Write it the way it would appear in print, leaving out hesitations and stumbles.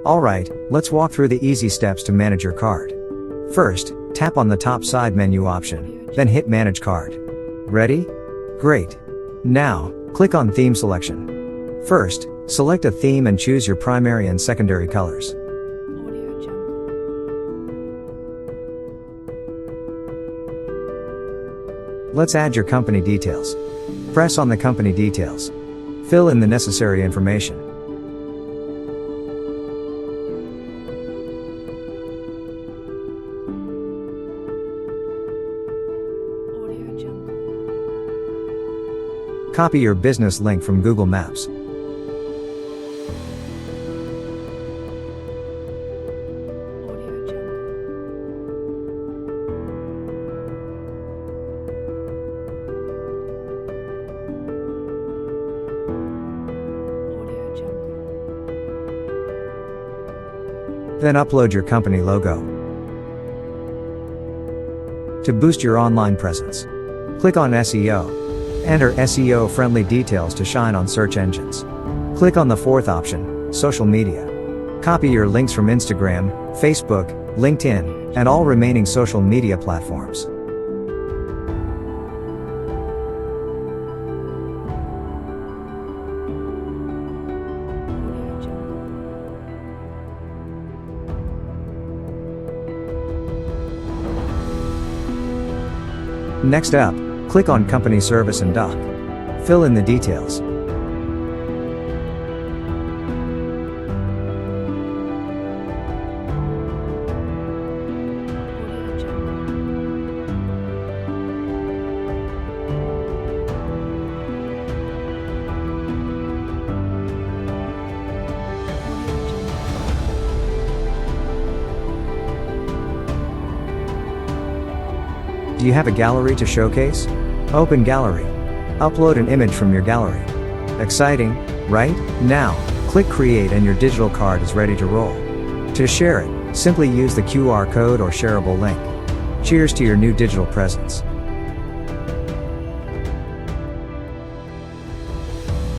Alright, let's walk through the easy steps to manage your card. First, tap on the top side menu option, then hit Manage Card. Ready? Great. Now, click on Theme Selection. First, select a theme and choose your primary and secondary colors. Let's add your company details. Press on the company details. Fill in the necessary information. Copy your business link from Google Maps. Then upload your company logo. To boost your online presence, click on SEO. Enter SEO-friendly details to shine on search engines. Click on the fourth option, Social Media. Copy your links from Instagram, Facebook, LinkedIn, and all remaining social media platforms. Next up, click on Company Service and Doc. Fill in the details. Do you have a gallery to showcase? Open Gallery. Upload an image from your gallery. Exciting, right? Now, click Create and your digital card is ready to roll. To share it, simply use the QR code or shareable link. Cheers to your new digital presence.